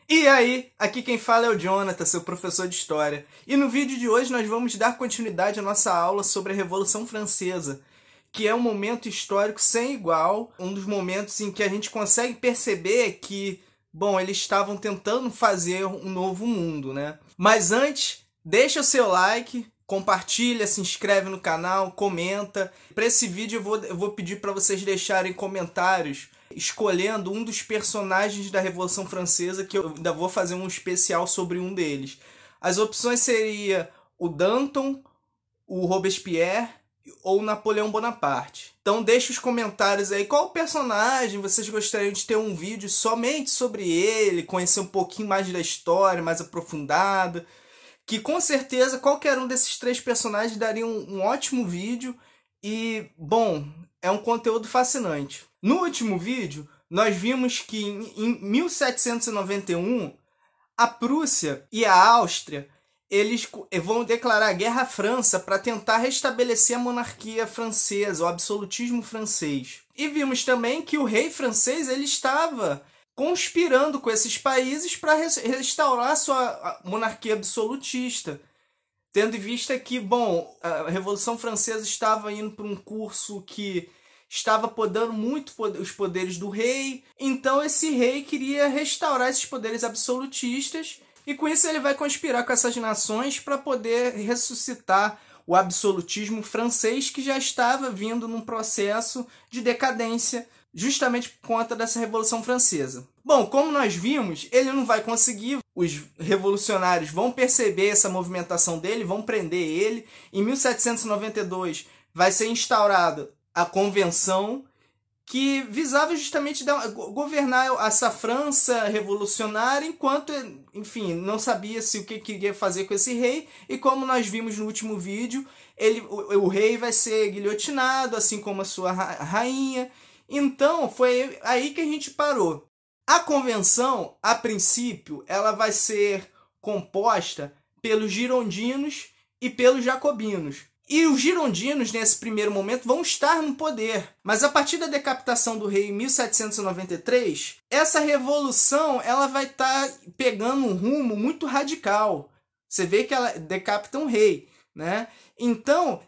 E aí, aqui quem fala é o Jonathan, seu professor de História. E no vídeo de hoje nós vamos dar continuidade à nossa aula sobre a Revolução Francesa, que é um momento histórico sem igual, um dos momentos em que a gente consegue perceber que, bom, eles estavam tentando fazer um novo mundo, né? Mas antes, deixa o seu like, compartilha, se inscreve no canal, comenta. Para esse vídeo eu vou pedir para vocês deixarem comentários escolhendo um dos personagens da Revolução Francesa, que eu ainda vou fazer um especial sobre um deles. As opções seriam o Danton, o Robespierre ou Napoleão Bonaparte. Então deixe os comentários aí qual personagem vocês gostariam de ter um vídeo somente sobre ele, conhecer um pouquinho mais da história, mais aprofundado, que com certeza qualquer um desses três personagens daria um ótimo vídeo e, bom, é um conteúdo fascinante. No último vídeo, nós vimos que em 1791, a Prússia e a Áustria eles vão declarar guerra à França para tentar restabelecer a monarquia francesa, o absolutismo francês. E vimos também que o rei francês ele estava conspirando com esses países para restaurar sua monarquia absolutista, tendo em vista que, bom, a Revolução Francesa estava indo para um curso que estava podando muito os poderes do rei, então esse rei queria restaurar esses poderes absolutistas e com isso ele vai conspirar com essas nações para poder ressuscitar o absolutismo francês que já estava vindo num processo de decadência justamente por conta dessa Revolução Francesa. Bom, como nós vimos, ele não vai conseguir, os revolucionários vão perceber essa movimentação dele, vão prender ele. Em 1792 vai ser instaurada a Convenção, que visava justamente governar essa França revolucionária, enquanto, enfim, não sabia-se o que queria fazer com esse rei, e como nós vimos no último vídeo, o rei vai ser guilhotinado, assim como a sua rainha. Então, foi aí que a gente parou. A convenção, a princípio, ela vai ser composta pelos girondinos e pelos jacobinos. E os girondinos, nesse primeiro momento, vão estar no poder. Mas a partir da decapitação do rei em 1793, essa revolução ela vai estar pegando um rumo muito radical. Você vê que ela decapita um rei, né? Então,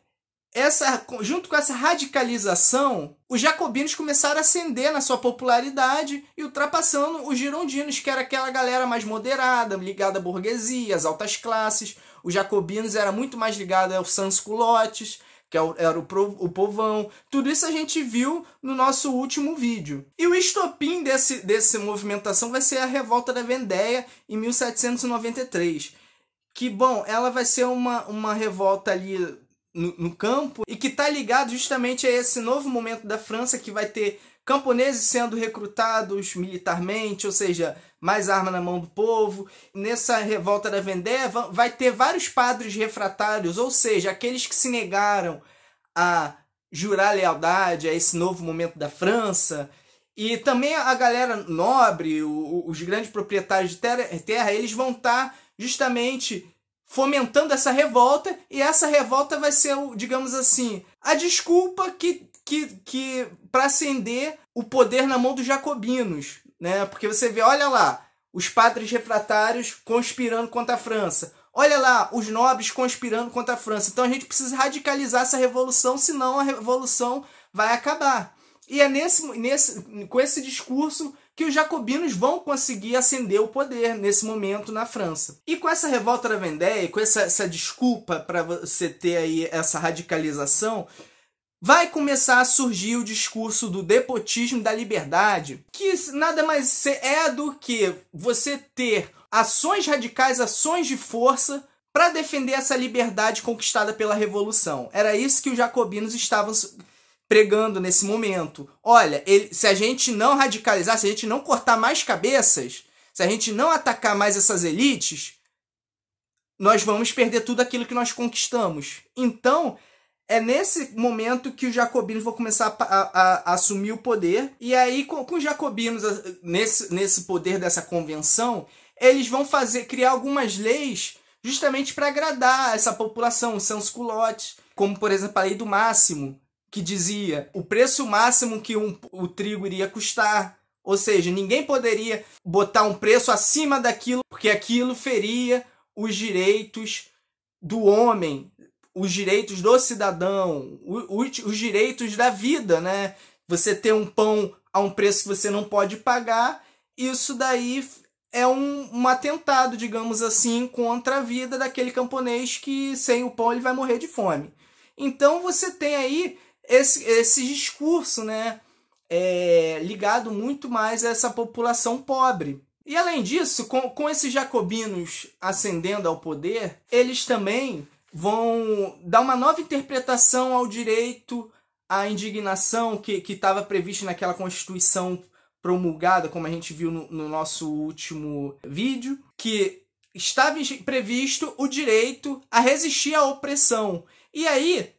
junto com essa radicalização, os jacobinos começaram a ascender na sua popularidade e ultrapassando os girondinos, que era aquela galera mais moderada, ligada à burguesia, às altas classes. Os jacobinos era muito mais ligado aos sans-culottes, que era o povão. Tudo isso a gente viu no nosso último vídeo. E o estopim dessa movimentação vai ser a Revolta da Vendéia, em 1793. Que, bom, ela vai ser uma revolta ali no campo e que está ligado justamente a esse novo momento da França, que vai ter camponeses sendo recrutados militarmente, ou seja, mais arma na mão do povo. Nessa Revolta da Vendéia vai ter vários padres refratários, ou seja, aqueles que se negaram a jurar lealdade a esse novo momento da França. E também a galera nobre, os grandes proprietários de terra, eles vão estar justamente fomentando essa revolta, e essa revolta vai ser, digamos assim, a desculpa que para acender o poder na mão dos jacobinos, né? Porque você vê, olha lá, os padres refratários conspirando contra a França. Olha lá, os nobres conspirando contra a França. Então a gente precisa radicalizar essa revolução, senão a revolução vai acabar. E é com esse discurso que os jacobinos vão conseguir ascender o poder nesse momento na França. E com essa Revolta da Vendéia, com essa desculpa para você ter aí essa radicalização, vai começar a surgir o discurso do despotismo da liberdade, que nada mais é do que você ter ações radicais, ações de força para defender essa liberdade conquistada pela Revolução. Era isso que os jacobinos estavam pregando nesse momento. Olha, se a gente não radicalizar, se a gente não cortar mais cabeças, se a gente não atacar mais essas elites, nós vamos perder tudo aquilo que nós conquistamos. Então, é nesse momento que os jacobinos vão começar a assumir o poder. E aí, com os jacobinos nesse poder dessa convenção, eles vão criar algumas leis justamente para agradar essa população, os sans-culottes, como, por exemplo, a lei do máximo, que dizia o preço máximo que o trigo iria custar. Ou seja, ninguém poderia botar um preço acima daquilo, porque aquilo feria os direitos do homem, os direitos do cidadão, os direitos da vida, né? Você ter um pão a um preço que você não pode pagar, isso daí é um atentado, digamos assim, contra a vida daquele camponês que sem o pão ele vai morrer de fome. Então você tem aí esse discurso, né, ligado muito mais a essa população pobre. E além disso, com esses jacobinos ascendendo ao poder, eles também vão dar uma nova interpretação ao direito à indignação que estava previsto naquela Constituição promulgada, como a gente viu no nosso último vídeo, que estava previsto o direito a resistir à opressão. E aí,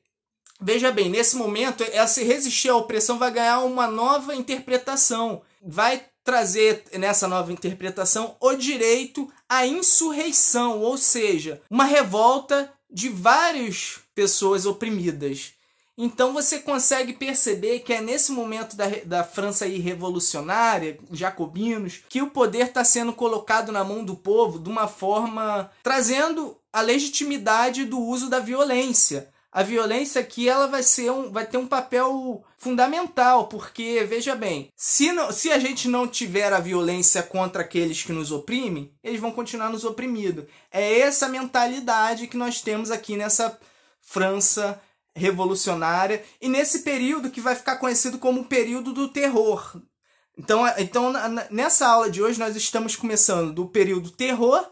veja bem, nesse momento, esse resistir à opressão vai ganhar uma nova interpretação. Vai trazer nessa nova interpretação o direito à insurreição, ou seja, uma revolta de várias pessoas oprimidas. Então você consegue perceber que é nesse momento da França aí revolucionária, jacobinos, que o poder está sendo colocado na mão do povo de uma forma trazendo a legitimidade do uso da violência. A violência aqui ela vai ter um papel fundamental, porque, veja bem, se a gente não tiver a violência contra aqueles que nos oprimem, eles vão continuar nos oprimindo. É essa mentalidade que nós temos aqui nessa França revolucionária e nesse período que vai ficar conhecido como o período do terror. Então nessa aula de hoje nós estamos começando do período terror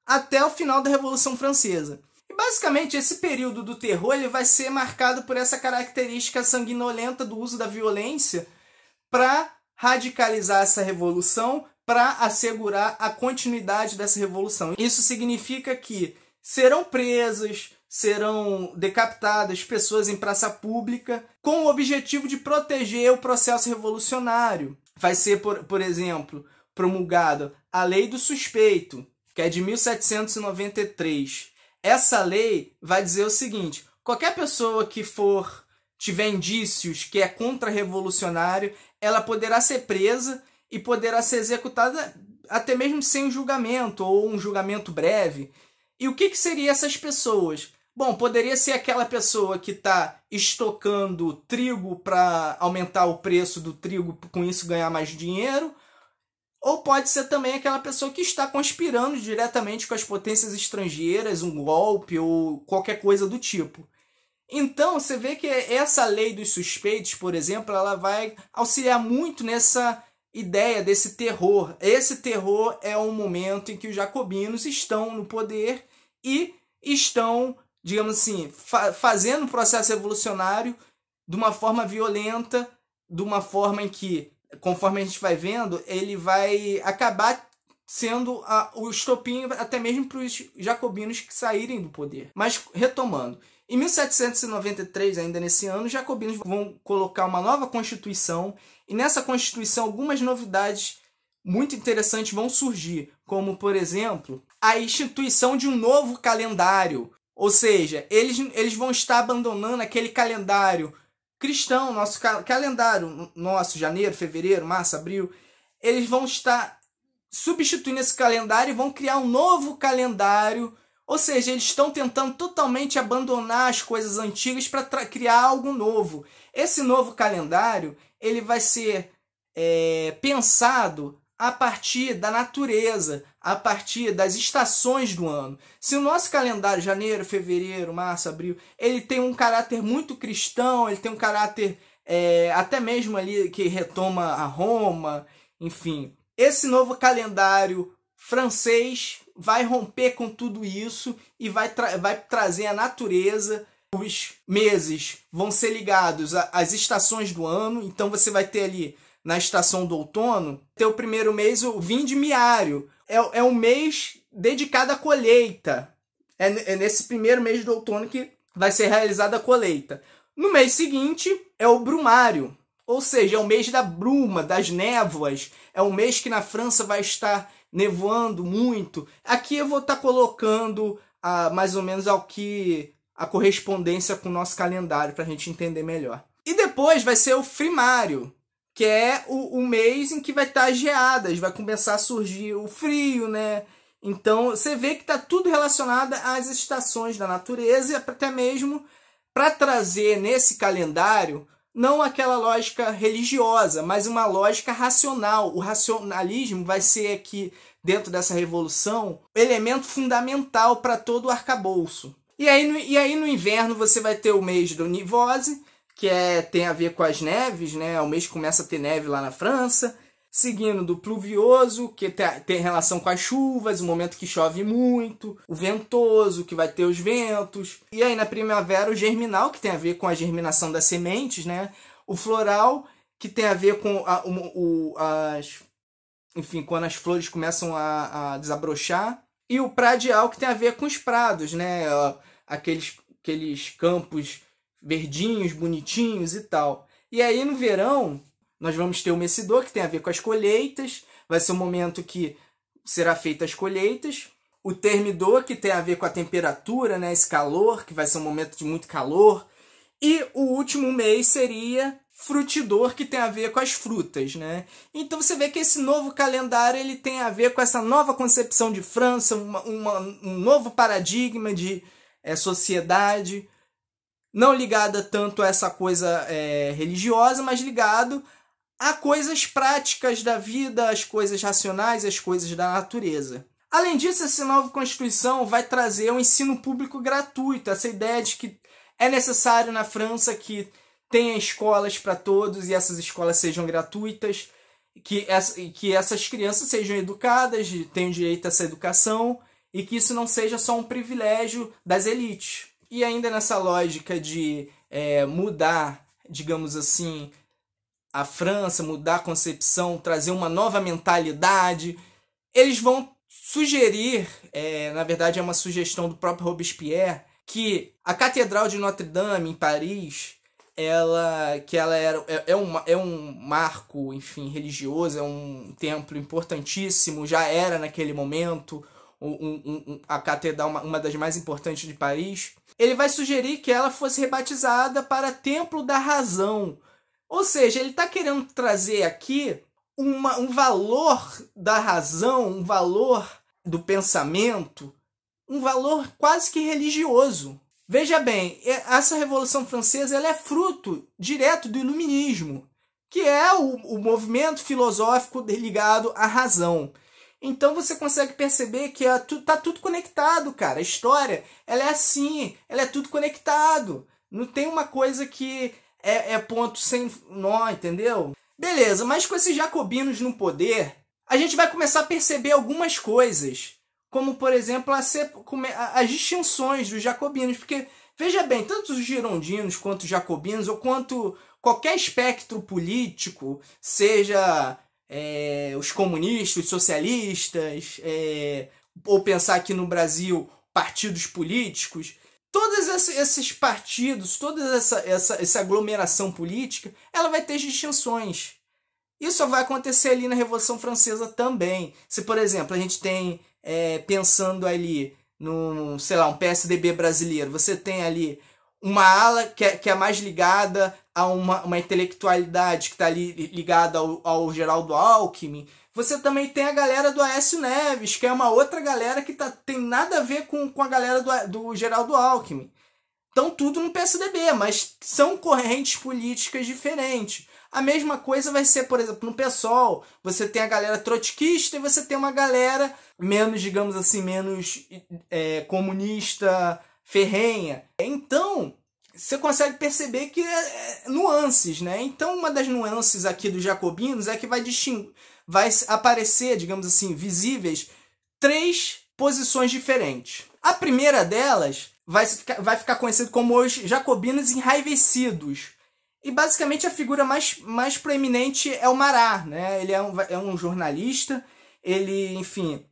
até o final da Revolução Francesa. E basicamente esse período do terror ele vai ser marcado por essa característica sanguinolenta do uso da violência para radicalizar essa revolução, para assegurar a continuidade dessa revolução. Isso significa que serão presos, serão decapitadas pessoas em praça pública com o objetivo de proteger o processo revolucionário. Vai ser, por exemplo, promulgada a Lei do Suspeito, que é de 1793. Essa lei vai dizer o seguinte: qualquer pessoa que tiver indícios que é contra-revolucionário, ela poderá ser presa e poderá ser executada até mesmo sem julgamento ou um julgamento breve. E o que seriam essas pessoas? Bom, poderia ser aquela pessoa que está estocando trigo para aumentar o preço do trigo, com isso ganhar mais dinheiro. Ou pode ser também aquela pessoa que está conspirando diretamente com as potências estrangeiras, um golpe ou qualquer coisa do tipo. Então, você vê que essa lei dos suspeitos, por exemplo, ela vai auxiliar muito nessa ideia desse terror. Esse terror é um momento em que os jacobinos estão no poder e estão, digamos assim, fazendo o processo revolucionário de uma forma violenta, de uma forma em que, conforme a gente vai vendo, ele vai acabar sendo o estopim até mesmo para os jacobinos que saírem do poder. Mas, retomando, em 1793, ainda nesse ano, os jacobinos vão colocar uma nova Constituição, e nessa Constituição algumas novidades muito interessantes vão surgir, como, por exemplo, a instituição de um novo calendário. Ou seja, eles vão estar abandonando aquele calendário cristão, nosso calendário, janeiro, fevereiro, março, abril. Eles vão estar substituindo esse calendário e vão criar um novo calendário. Ou seja, eles estão tentando totalmente abandonar as coisas antigas para criar algo novo. Esse novo calendário ele vai ser pensado a partir da natureza, a partir das estações do ano. Se o nosso calendário, janeiro, fevereiro, março, abril, ele tem um caráter muito cristão, ele tem um caráter até mesmo ali que retoma a Roma, enfim. Esse novo calendário francês vai romper com tudo isso e vai trazer a natureza. Os meses vão ser ligados às estações do ano, então você vai ter ali na estação do outono, ter o primeiro mês, o vindimiário. É um mês dedicado à colheita. É nesse primeiro mês do outono que vai ser realizada a colheita. No mês seguinte é o brumário, ou seja, é o mês da bruma, das névoas. É um mês que na França vai estar nevoando muito. Aqui eu vou estar colocando mais ou menos a correspondência com o nosso calendário para a gente entender melhor. E depois vai ser o frimário, que é o mês em que vai estar as geadas, vai começar a surgir o frio, né? Então você vê que está tudo relacionado às estações da natureza e até mesmo para trazer nesse calendário não aquela lógica religiosa, mas uma lógica racional. O racionalismo vai ser aqui, dentro dessa revolução, elemento fundamental para todo o arcabouço. E aí no inverno você vai ter o mês do Nivose, que tem a ver com as neves, né? O mês que começa a ter neve lá na França. Seguindo do pluvioso, que tem relação com as chuvas, o momento que chove muito. O ventoso, que vai ter os ventos. E aí na primavera o germinal, que tem a ver com a germinação das sementes, né? O floral, que tem a ver com enfim, quando as flores começam a desabrochar. E o pradial, que tem a ver com os prados, né? Aqueles campos verdinhos, bonitinhos e tal. E aí no verão nós vamos ter o Messidor, que tem a ver com as colheitas. Vai ser o momento que será feitas as colheitas. O Termidor, que tem a ver com a temperatura, né? Esse calor, que vai ser um momento de muito calor. E o último mês seria Frutidor, que tem a ver com as frutas, né? Então você vê que esse novo calendário ele tem a ver com essa nova concepção de França, um novo paradigma de sociedade, não ligada tanto a essa coisa religiosa, mas ligado a coisas práticas da vida, as coisas racionais, as coisas da natureza. Além disso, essa nova Constituição vai trazer um ensino público gratuito, essa ideia de que é necessário na França que tenha escolas para todos e essas escolas sejam gratuitas, que essas crianças sejam educadas, tenham direito a essa educação e que isso não seja só um privilégio das elites. E ainda nessa lógica de mudar, digamos assim, a França, mudar a concepção, trazer uma nova mentalidade, eles vão sugerir, na verdade é uma sugestão do próprio Robespierre, que a Catedral de Notre-Dame, em Paris, é um marco, enfim, religioso, é um templo importantíssimo, já era naquele momento a catedral, uma das mais importantes de Paris. Ele vai sugerir que ela fosse rebatizada para Templo da Razão. Ou seja, ele está querendo trazer aqui um valor da razão, um valor do pensamento, um valor quase que religioso. Veja bem, essa Revolução Francesa ela é fruto direto do Iluminismo, que é o movimento filosófico ligado à razão. Então você consegue perceber que tá tudo conectado, cara. A história ela é assim, ela é tudo conectado. Não tem uma coisa que é ponto sem nó, entendeu? Beleza, mas com esses jacobinos no poder, a gente vai começar a perceber algumas coisas. Como, por exemplo, as distinções dos jacobinos. Porque, veja bem, tanto os girondinos quanto os jacobinos, ou quanto qualquer espectro político, seja os comunistas, os socialistas, ou pensar aqui no Brasil, partidos políticos, todos esses partidos, toda essa aglomeração política, ela vai ter distinções. Isso vai acontecer ali na Revolução Francesa também. Se, por exemplo, a gente tem, pensando ali no, sei lá, um PSDB brasileiro, você tem ali uma ala que é mais ligada a uma intelectualidade que está ali ligada ao Geraldo Alckmin. Você também tem a galera do Aécio Neves, que é uma outra galera que tem nada a ver com a galera do Geraldo Alckmin. Então tudo no PSDB, mas são correntes políticas diferentes. A mesma coisa vai ser, por exemplo, no PSOL. Você tem a galera trotskista e você tem uma galera menos, digamos assim, menos comunista, ferrenha. Então, você consegue perceber que nuances, né? Então, uma das nuances aqui dos jacobinos é que vai aparecer, digamos assim, visíveis 3 posições diferentes. A primeira delas vai ficar conhecida como os jacobinos enraivecidos. E basicamente a figura mais proeminente é o Marat, né? Ele é um jornalista, ele, enfim,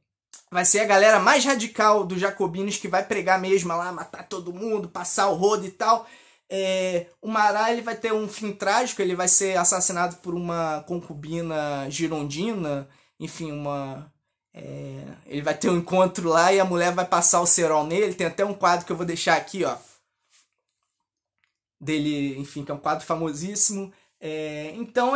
vai ser a galera mais radical dos jacobinos que vai pregar mesmo lá, matar todo mundo, passar o rodo e tal. O Marat ele vai ter um fim trágico, ele vai ser assassinado por uma concubina girondina, enfim, ele vai ter um encontro lá e a mulher vai passar o cerol nele. Tem até um quadro que eu vou deixar aqui, ó, dele, enfim, que é um quadro famosíssimo. Então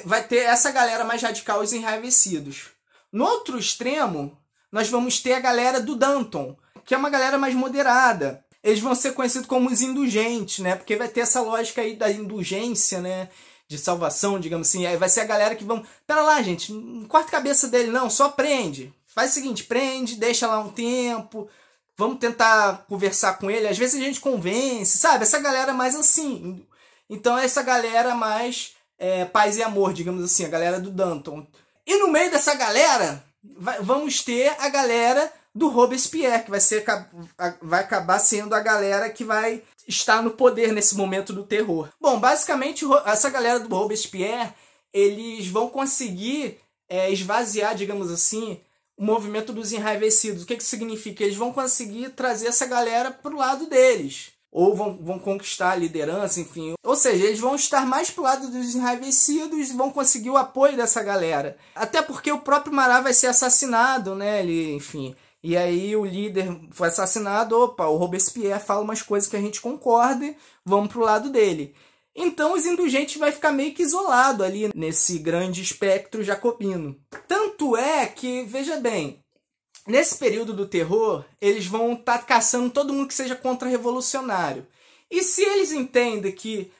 vai ter essa galera mais radical, os enraivecidos. No outro extremo, nós vamos ter a galera do Danton, que é uma galera mais moderada. Eles vão ser conhecidos como os indulgentes, né? Porque vai ter essa lógica aí da indulgência, né? De salvação, digamos assim. Aí vai ser a galera que vão... Pera lá, gente, não corta a cabeça dele não, só prende. Faz o seguinte, prende, deixa lá um tempo, vamos tentar conversar com ele. Às vezes a gente convence, sabe? Essa galera mais assim. Então essa galera mais paz e amor, digamos assim, a galera do Danton. E no meio dessa galera, vamos ter a galera do Robespierre, que vai acabar sendo a galera que vai estar no poder nesse momento do terror. Bom, basicamente, essa galera do Robespierre, eles vão conseguir esvaziar, digamos assim, o movimento dos enraivecidos. O que significa? Eles vão conseguir trazer essa galera para o lado deles. Ou vão conquistar a liderança, enfim. Ou seja, eles vão estar mais pro lado dos enraivecidos e vão conseguir o apoio dessa galera. Até porque o próprio Marat vai ser assassinado, né? Enfim. E aí o líder foi assassinado, opa, o Robespierre fala umas coisas que a gente concorda, vamos pro lado dele. Então os indulgentes vai ficar meio que isolado ali nesse grande espectro jacobino. Tanto é que, veja bem, nesse período do terror, eles vão estar caçando todo mundo que seja contra-revolucionário. E se eles entendem que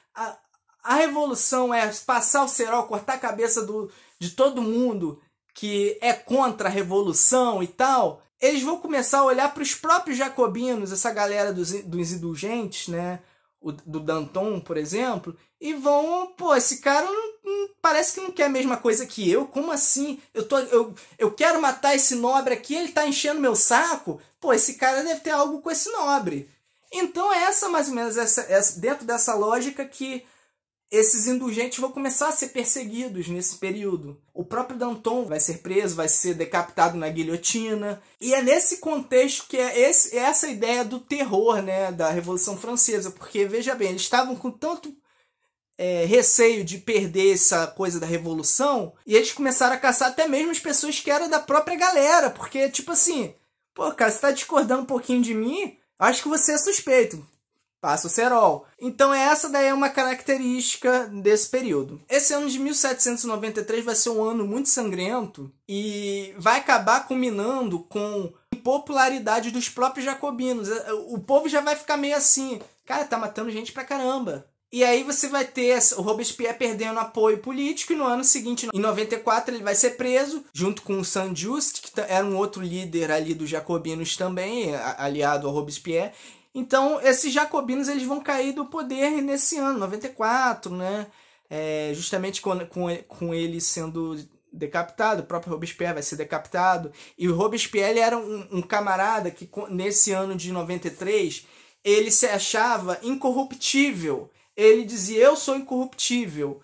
a revolução é passar o cerol, cortar a cabeça de todo mundo que é contra a revolução e tal, eles vão começar a olhar para os próprios jacobinos, essa galera dos indulgentes, né? Do Danton, por exemplo, e vão, pô, esse cara parece que não quer a mesma coisa que eu, como assim? Eu quero matar esse nobre aqui, ele tá enchendo meu saco, pô, esse cara deve ter algo com esse nobre. Então é mais ou menos dentro dessa lógica que esses indulgentes vão começar a ser perseguidos nesse período. O próprio Danton vai ser preso, vai ser decapitado na guilhotina. E é nesse contexto que é essa ideia do terror, né, da Revolução Francesa. Porque, veja bem, eles estavam com tanto receio de perder essa coisa da Revolução, e eles começaram a caçar até mesmo as pessoas que eram da própria galera. Porque, tipo assim, pô, cara, você tá discordando um pouquinho de mim, acho que você é suspeito. Passa o cerol. Então essa daí é uma característica desse período. Esse ano de 1793 vai ser um ano muito sangrento e vai acabar culminando com a impopularidade dos próprios jacobinos. O povo já vai ficar meio assim, cara, tá matando gente pra caramba. E aí você vai ter o Robespierre perdendo apoio político, e no ano seguinte, em 94, ele vai ser preso, junto com o Saint-Just, que era um outro líder ali dos jacobinos também, aliado ao Robespierre. Então, esses jacobinos eles vão cair do poder nesse ano, 94, né? Justamente com ele sendo decapitado, o próprio Robespierre vai ser decapitado. E o Robespierre ele era um camarada que, nesse ano de 93, ele se achava incorruptível. Ele dizia, eu sou incorruptível.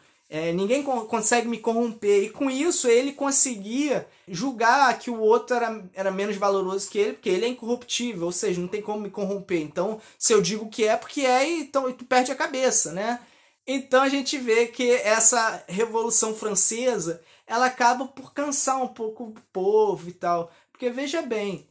Ninguém consegue me corromper. E com isso ele conseguia julgar que o outro era menos valoroso que ele, porque ele é incorruptível, ou seja, não tem como me corromper. Então, se eu digo que é, porque é, então tu perde a cabeça, né? Então a gente vê que essa Revolução Francesa, ela acaba por cansar um pouco o povo e tal. Porque veja bem,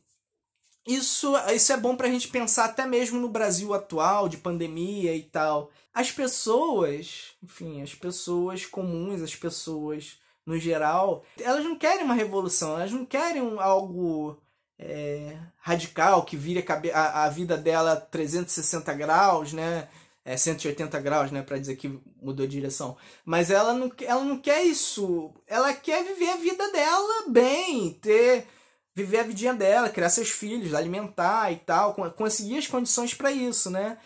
isso é bom pra gente pensar até mesmo no Brasil atual, de pandemia e tal. As pessoas, enfim, as pessoas comuns, as pessoas no geral, elas não querem uma revolução, elas não querem algo radical que vire a vida dela 360 graus, né? 180 graus, né? Pra dizer que mudou de direção. Mas ela não quer isso. Ela quer viver a vida dela bem, viver a vidinha dela, criar seus filhos, alimentar e tal, conseguir as condições para isso, né?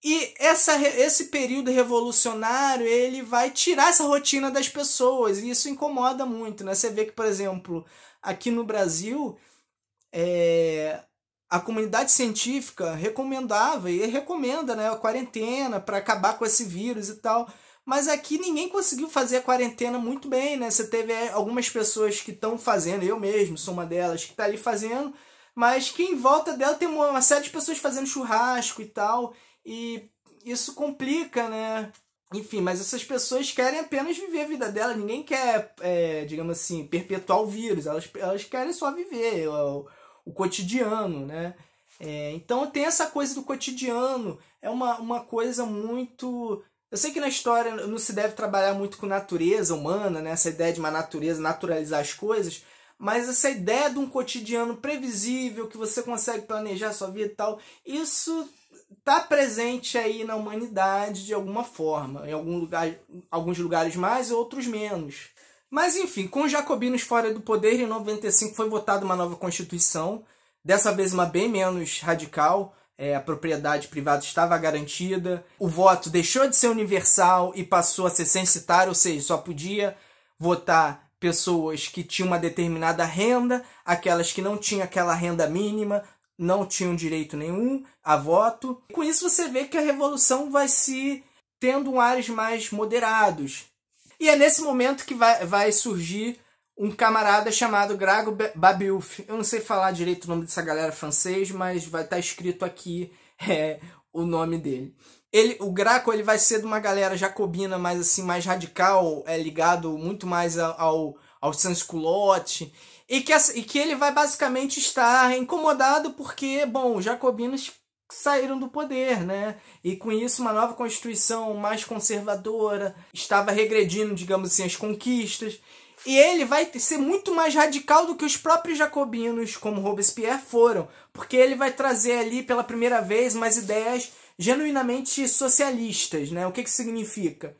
E esse período revolucionário, ele vai tirar essa rotina das pessoas, e isso incomoda muito, né? Você vê que, por exemplo, aqui no Brasil, a comunidade científica recomendava e recomenda, né, a quarentena para acabar com esse vírus e tal. Mas aqui ninguém conseguiu fazer a quarentena muito bem, né? Você teve algumas pessoas que estão fazendo, eu mesmo sou uma delas, que está ali fazendo, mas que em volta dela tem uma série de pessoas fazendo churrasco e tal, e isso complica, né? Enfim, mas essas pessoas querem apenas viver a vida delas, ninguém quer, digamos assim, perpetuar o vírus, elas querem só viver o cotidiano, né? Então tem essa coisa do cotidiano, é uma coisa muito... Eu sei que na história não se deve trabalhar muito com natureza humana, né? Essa ideia de uma natureza, naturalizar as coisas, mas essa ideia de um cotidiano previsível, que você consegue planejar a sua vida e tal, isso está presente aí na humanidade de alguma forma, em alguns lugares mais e outros menos. Mas enfim, com os jacobinos fora do poder, em 95 foi votada uma nova Constituição, dessa vez uma bem menos radical. A propriedade privada estava garantida, o voto deixou de ser universal e passou a ser censitário, ou seja, só podia votar pessoas que tinham uma determinada renda, aquelas que não tinham aquela renda mínima não tinham direito nenhum a voto. Com isso você vê que a revolução vai se tendo ares mais moderados. E é nesse momento que vai surgir um camarada chamado Graco Babeuf. Eu não sei falar direito o nome dessa galera francês, mas vai estar escrito aqui o nome dele. O Graco ele vai ser de uma galera jacobina mais assim, mais radical, ligado muito mais ao sans-culotte, e que ele vai basicamente estar incomodado porque, bom, os jacobinos saíram do poder, né? E com isso uma nova constituição mais conservadora estava regredindo, digamos assim, as conquistas. E ele vai ser muito mais radical do que os próprios jacobinos, como Robespierre, foram. Porque ele vai trazer ali, pela primeira vez, umas ideias genuinamente socialistas, né? O que significa?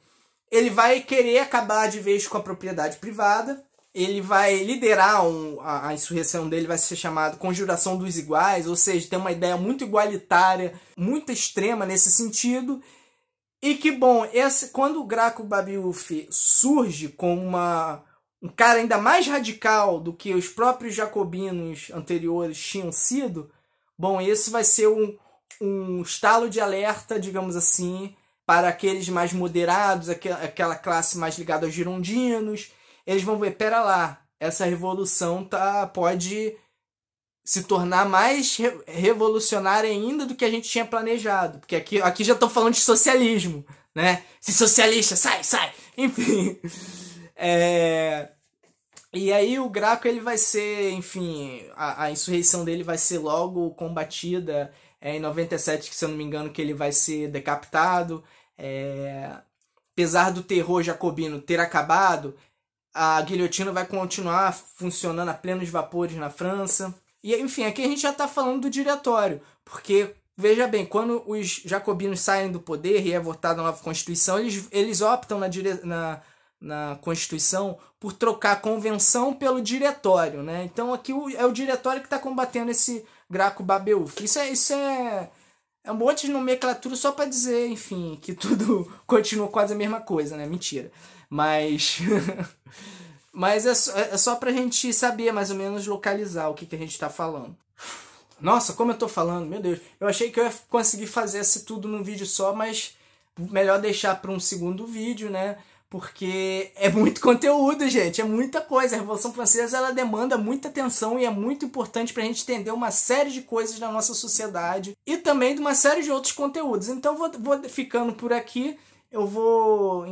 Ele vai querer acabar de vez com a propriedade privada. Ele vai liderar a insurreição dele, vai ser chamado Conjuração dos Iguais, ou seja, tem uma ideia muito igualitária, muito extrema nesse sentido. E que, bom, quando o Graco Babeuf surge como um cara ainda mais radical do que os próprios jacobinos anteriores tinham sido, bom, esse vai ser um estalo de alerta, digamos assim, para aqueles mais moderados, aquela classe mais ligada aos girondinos. Eles vão ver, pera lá, essa revolução pode se tornar mais revolucionária ainda do que a gente tinha planejado. Porque aqui já estão falando de socialismo, né? Se socialista, sai! Enfim. E aí o Graco ele vai ser, enfim, a insurreição dele vai ser logo combatida. Em 97, que se eu não me engano, que ele vai ser decapitado. Apesar do terror jacobino ter acabado, a guilhotina vai continuar funcionando a plenos vapores na França. E, enfim, aqui a gente já está falando do diretório, porque, veja bem, quando os jacobinos saem do poder e é votada a nova Constituição, eles optam na Constituição por trocar a convenção pelo diretório, né? Então aqui é o diretório que está combatendo esse Graco Babeuf. Isso é um monte de nomenclatura só para dizer, enfim, que tudo continua quase a mesma coisa, né? Mentira. Mas é só pra gente saber mais ou menos localizar o que a gente tá falando. Nossa, como eu tô falando, meu Deus. Eu achei que eu ia conseguir fazer isso tudo num vídeo só, mas melhor deixar para um segundo vídeo, né? Porque é muito conteúdo, gente, é muita coisa. A Revolução Francesa ela demanda muita atenção e é muito importante pra gente entender uma série de coisas da nossa sociedade e também de uma série de outros conteúdos. Então vou ficando por aqui. Eu vou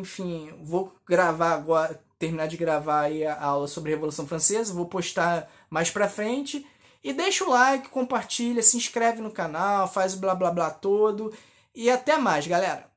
gravar agora, terminar de gravar aí a aula sobre a Revolução Francesa, vou postar mais pra frente. E deixa o like, compartilha, se inscreve no canal, faz o blá blá blá todo. E até mais, galera!